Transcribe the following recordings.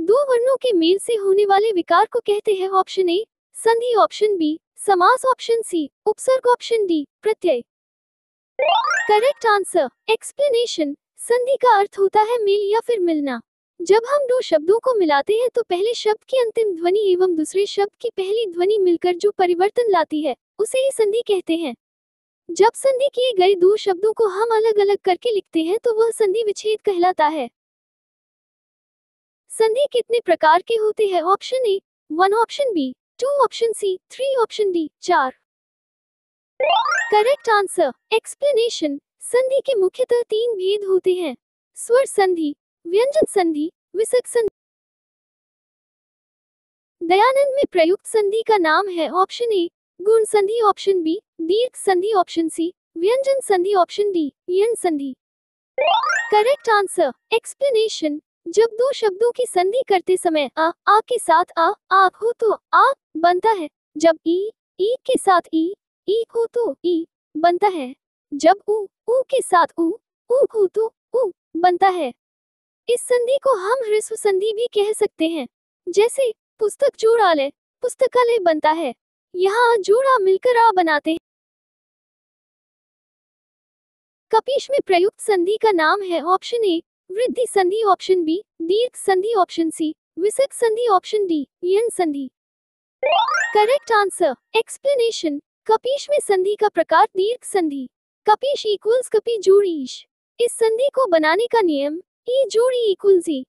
दो वर्णों के मेल से होने वाले विकार को कहते हैं। ऑप्शन ए संधि, ऑप्शन बी समास, ऑप्शन सी उपसर्ग, ऑप्शन डी प्रत्यय। Correct answer explanation. संधि का अर्थ होता है मेल या फिर मिलना। जब हम दो शब्दों को मिलाते हैं तो पहले शब्द की अंतिम ध्वनि एवं दूसरे शब्द की पहली ध्वनि मिलकर जो परिवर्तन लाती है उसे ही संधि कहते हैं। जब संधि किए गए दो शब्दों को हम अलग अलग करके लिखते हैं तो वह संधि विच्छेद कहलाता है। संधि कितने प्रकार के होते हैं? Option A 1, option B 2, option C 3, option D 4। Correct answer explanation. संधि के मुख्यतः 3 भेद होते हैं, स्वर संधि, व्यंजन संधि, विसर्ग संधि। दयानंद में प्रयुक्त संधि का नाम है ऑप्शन ए गुण संधि, ऑप्शन बी दीर्घ संधि, ऑप्शन सी व्यंजन संधि, ऑप्शन डी यण संधि। Correct answer explanation. जब दो शब्दों की संधि करते समय आ के साथ आप हो तो आ बनता है। जब ई के साथ ई हो तो ई बनता है। जब उ के साथ उ हो तो उ बनता है। इस संधि को हम ह्रस्व संधि भी कह सकते हैं, जैसे पुस्तक जोड़ालय पुस्तकालय बनता है। यहाँ जोड़ा मिलकर आ बनाते हैं। कपीश में प्रयुक्त संधि का नाम है ऑप्शन ए वृद्धि संधि, ऑप्शन बी दीर्घ संधि, ऑप्शन सी विसर्ग संधि, ऑप्शन डी यण संधि। Correct answer explanation. कपीश में संधि का प्रकार दीर्घ संधि। कपीश इक्वल्स कपी जोड़ीश। इस संधि को बनाने का नियम ई जोड़ी इक्वल्स ई।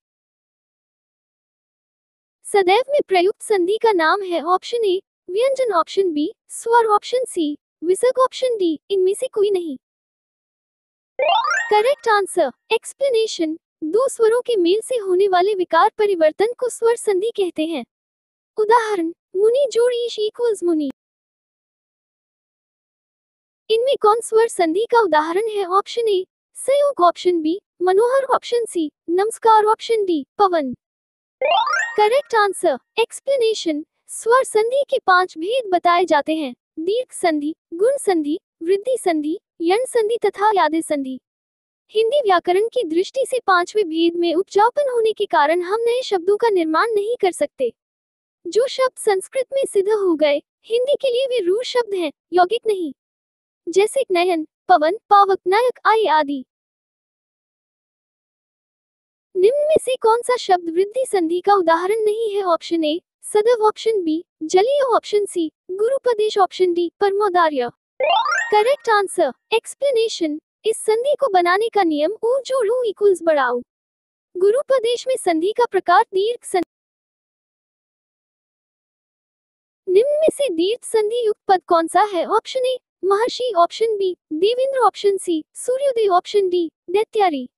सदैव में प्रयुक्त संधि का नाम है ऑप्शन ए व्यंजन, ऑप्शन बी स्वर, ऑप्शन सी विसर्ग, ऑप्शन डी इनमें से कोई नहीं। Correct answer explanation. दो स्वरों के मेल से होने वाले विकार परिवर्तन को स्वर संधि कहते हैं। उदाहरण मुनि जोड़ीश इक्वल्स मुनि। इनमें कौन स्वर संधि का उदाहरण है? ऑप्शन ए संयोग, ऑप्शन बी मनोहर, ऑप्शन सी नमस्कार, ऑप्शन डी पवन। Correct answer explanation. स्वर संधि के 5 भेद बताए जाते हैं, दीर्घ संधि, गुण संधि, वृद्धि संधि, यण संधि तथा यादे संधि। हिंदी व्याकरण की दृष्टि से 5वें भेद में उपजाऊपन होने के कारण हम नए शब्दों का निर्माण नहीं कर सकते। जो शब्द संस्कृत में सिद्ध हो गए, हिंदी के लिए वे रूढ़ शब्द हैं, यौगिक नहीं, जैसे नयन, पवन, पावक, नायक, आय आदि। निम्न में से कौन सा शब्द वृद्धि संधि का उदाहरण नहीं है? ऑप्शन ए सदैव, ऑप्शन बी जलीय, ऑप्शन सी गुरुपदेश, ऑप्शन डी परमोदार्य। Correct answer explanation. इस संधि को बनाने का नियम ऊ जोड़ू इक्वल्स बढ़ाओ। गुरुपदेश में संधि का प्रकार दीर्घ संधि। निम्न में से दीर्घ संधि युक्त पद कौन सा है? ऑप्शन ए महर्षि, ऑप्शन बी देवेंद्र, ऑप्शन सी सूर्योदय, ऑप्शन डी दैत्यारी।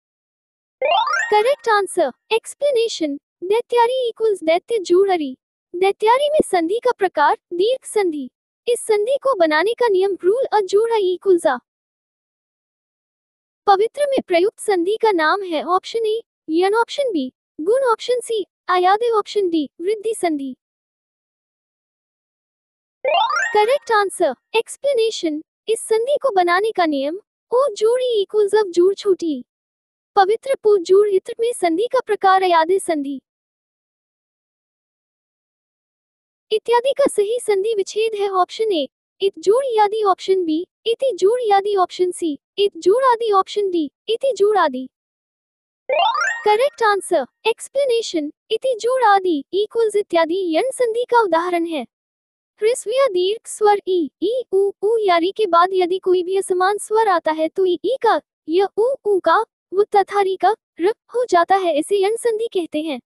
Correct answer explanation. दैत्यारी इक्वल्स दैत्य जोड़हरी। दैत्यारी में संधि का प्रकार दीर्घ संधि। इस संधि को बनाने का नियम रूल अ जोड़ा इक्वल्स आ। पवित्र में प्रयुक्त संधि का नाम है ऑप्शन ए यण, ऑप्शन बी गुण, ऑप्शन सी अयादे, ऑप्शन डी वृद्धि संधि। Correct answer explanation. इस संधि को बनाने का नियम ओ जोड़ी इक्वल्स अब जोड़ छोटी। पवित्र पु जोड़ इत्र में संधि का प्रकार अयादे संधि। इत्यादि का सही संधि विच्छेद है ऑप्शन ए इत जोड़ यादि, ऑप्शन बी इति जोड़ यादि, ऑप्शन सी इत जोड़ आदि, ऑप्शन डी इति जोड़ आदि। Correct answer explanation. इति जोड़ आदि इक्वल्स इत्यादि यण संधि का उदाहरण है। ह्रस्व या दीर्घ स्वर ई उ यारी के बाद यदि कोई भी असमान स्वर आता है तो ई का या उ का वो तथा री का र हो जाता है, इसे यण संधि कहते हैं।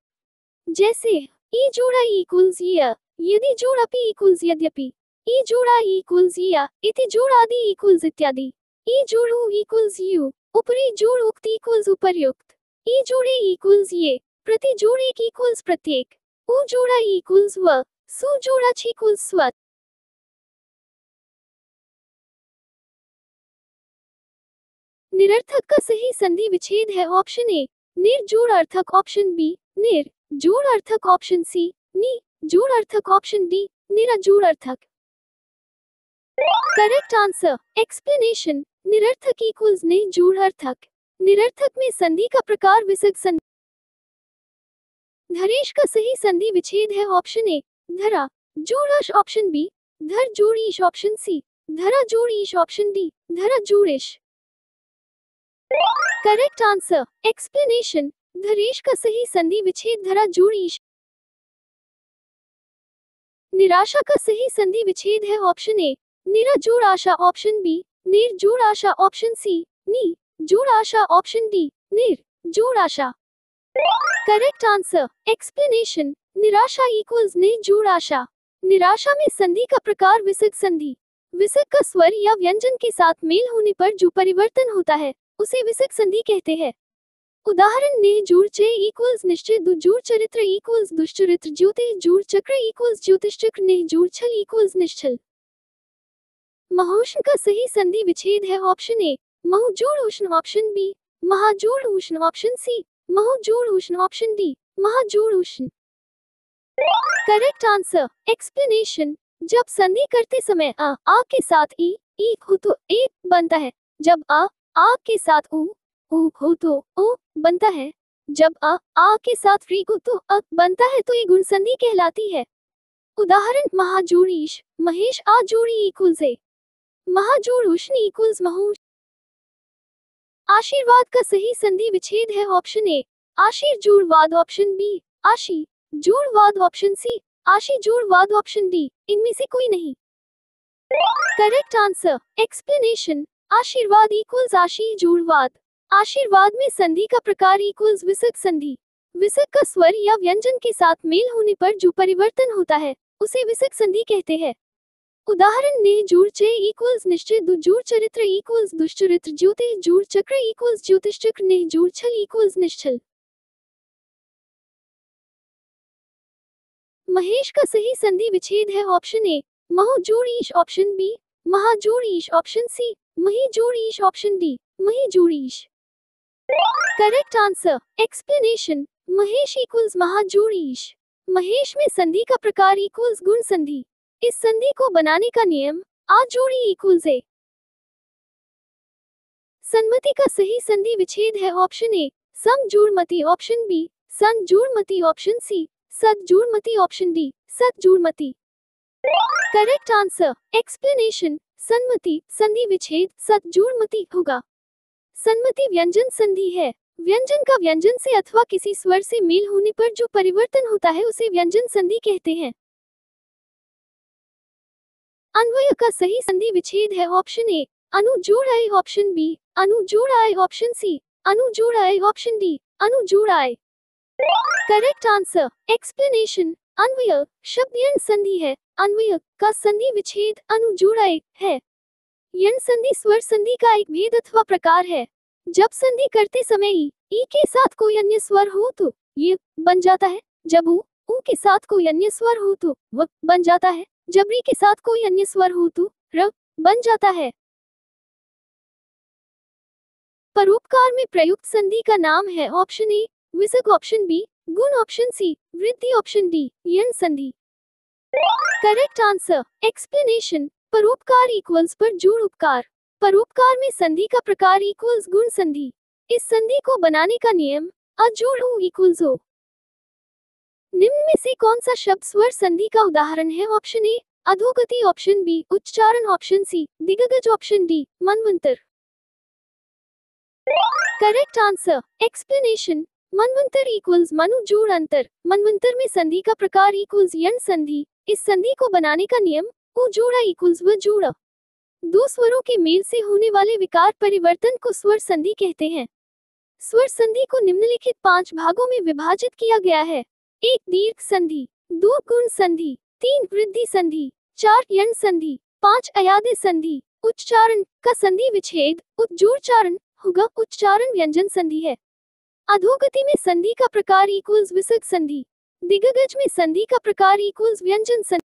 जैसे ई जोड़ा इक्वल्स या, यदि जोड़ा पी इक्वल्स यद्यपि, ई जोड़ा इक्वल्स या, इति जोड़ आदि इक्वल्स इत्यादि, ई जोड़ उ इक्वल्स यू, ऊपरी जोड़ उक्त इक्वल्स उपर्युक्त, ई जोड़े इक्वल्स ये, प्रति जोड़ एक इक्वल्स प्रत्येक, उ जोड़ा इक्वल्स व, सु जोड़ा छ इक्वल्स स्व। निरर्थक का सही संधि विच्छेद है ऑप्शन ए निर जोड़ अर्थक, ऑप्शन बी निर जोड़ अर्थक, ऑप्शन सी नि जोड़ अर्थक, ऑप्शन डी निरा जोड़ अर्थक। Correct answer explanation. निरर्थक इक्वल्स नि जोड़ अर्थक। निरर्थक में संधि का प्रकार विसर्ग संधि। धरेश का सही संधि विच्छेद है ऑप्शन ए धरा जोड़ आश, ऑप्शन बी धर जोड़ ईश, ऑप्शन सी धरा जोड़ ईश, ऑप्शन डी धरा जोड़ ईश। Correct answer explanation. धरेश का सही संधि विच्छेद धरा जोड़ ईश। निराशा का सही संधि विच्छेद है ऑप्शन ए निरा जोड़ आशा, ऑप्शन बी निर जोड़ आशा, ऑप्शन सी नी जोड़ आशा, ऑप्शन डी निर जोड़ आशा। Correct answer explanation. निराशा इक्वल्स ने जोड़ आशा। निराशा में संधि का प्रकार विसर्ग संधि। विसर्ग का स्वर या व्यंजन के साथ मेल होने पर जो परिवर्तन होता है उसे विसर्ग संधि कहते हैं। उदाहरण ने जोड़ चे इक्वल्स निश्चय दु जोड़ चरित्र इक्वल्स दुश्चरित्र ज्योतिष जोड़ चक्र इक्वल्स ज्योतिष चक्र ने जोड़ छल इक्वल्स निश्चल। महोष्ण का सही संधि विच्छेद है ऑप्शन ए महु जोड़ उष्ण, ऑप्शन बी महाजोड़ उष्ण, ऑप्शन सी महु जोड़ उष्ण, ऑप्शन डी महाजोड़ उष्ण। Correct answer explanation. जब संधि करते समय आ के साथ ई हो तो ए बनता है। जब आ के साथ उ हो तो ओ बनता है। जब आ के साथ री हो तो अ बनता है तो ये गुण संधि कहलाती है। उदाहरण महाजोड़ ईश महेश आ जोड़ी इक्वल्स ए महाजोड़ उष्ण इक्वल्स महू। आशीर्वाद का सही संधि विच्छेद है ऑप्शन ए आशीर जोड़वाद, ऑप्शन बी आशी जोड़वाद, ऑप्शन सी आशी जोड़वाद, ऑप्शन डी इनमें से कोई नहीं। Correct answer explanation. आशीर्वाद इक्वल्स आशी जोड़वाद। आशीर्वाद में संधि का प्रकार इक्वल्स विसर्ग संधि। विसर्ग का स्वर या व्यंजन के साथ मेल होने पर जो परिवर्तन होता है उसे विसर्ग संधि कहते हैं। उदाहरण ने जोड़ चे इक्वल्स निश्चय दु जोड़ चरित्र इक्वल्स दुश्चरित्र ज्योतिष जोड़ चक्र इक्वल्स ज्योतिष चक्र ने जोड़ छल इक्वल्स निश्चल। महेश का सही संधि विच्छेद है ऑप्शन ए महु जोड़ ईश, ऑप्शन बी महाजोड़ ईश, ऑप्शन सी मही जोड़ ईश, ऑप्शन डी मही जोड़ ईश। Correct answer explanation. महेश इक्वल्स महाजोड़ ईश। महेश में संधि का प्रकार इक्वल्स गुण संधि। इस संधि को बनाने का नियम आ जोड़ी इक्वल्स ए। सन्मति का सही संधि विच्छेद है ऑप्शन ए सम जोड़मति, ऑप्शन बी सन जोड़मति, ऑप्शन सी सद जोड़मति, ऑप्शन डी सद जोड़मति। Correct answer explanation. सन्मति संधि विच्छेद सद जोड़मति होगा। सन्मति व्यंजन संधि है। व्यंजन का व्यंजन से अथवा किसी स्वर से मेल होने पर जो परिवर्तन होता है उसे व्यंजन संधि कहते हैं। अन्वय का सही संधि विच्छेद है ऑप्शन ए अनु जोड़ आए, ऑप्शन बी अनु जोड़ आए, ऑप्शन सी अनु जोड़ आए, ऑप्शन डी अनु जोड़ आए। Correct answer explanation. अन्वय शब्द यण संधि है। अन्वय का संधि विच्छेद अनु जोड़ आए है। यण संधि स्वर संधि का एक भेद अथवा प्रकार है। जब संधि करते समय ई के साथ कोई अन्य स्वर हो तो ये बन जाता है। जब उ के साथ कोई अन्य स्वर हो तो व बन जाता है। जब री के साथ कोई अन्य स्वर हो तो र बन जाता है। परोपकार में प्रयुक्त संधि का नाम है ऑप्शन ए विसर्ग, ऑप्शन बी गुण, ऑप्शन सी वृद्धि, ऑप्शन डी यण संधि। Correct answer explanation. परोपकार इक्वल्स पर जोड़ उपकार। परोपकार में संधि का प्रकार इक्वल्स गुण संधि। इस संधि को बनाने का नियम अ जोड़ उ इक्वल्स ओ। निम्न में से कौन सा शब्द स्वर संधि का उदाहरण है? ऑप्शन ए अधोगति, ऑप्शन बी उच्चारण, ऑप्शन सी दिग्गज, ऑप्शन डी मनवंतर। Correct answer explanation. मनवंतर इक्वल्स मनु जोड़ अंतर। मनवंतर में संधि का प्रकार इक्वल्स यण संधि। इस संधि को बनाने का नियम उ जोड़ा इक्वल्स व जोड़ा। दो स्वरों के मेल से होने वाले विकार परिवर्तन को स्वर संधि कहते हैं। स्वर संधि को निम्नलिखित 5 भागों में विभाजित किया गया है। 1 दीर्घ संधि, 2 गुण संधि, 3 वृद्धि संधि, 4 यण संधि, 5 अयादि संधि। उच्चारण का संधि विच्छेद उच्चोच्चारण होगा। उच्चारण व्यंजन संधि है। अधोगति में संधि का प्रकार इक्वल्स विसर्ग संधि। दिग्गज में संधि का प्रकार इक्वल्स व्यंजन संधि।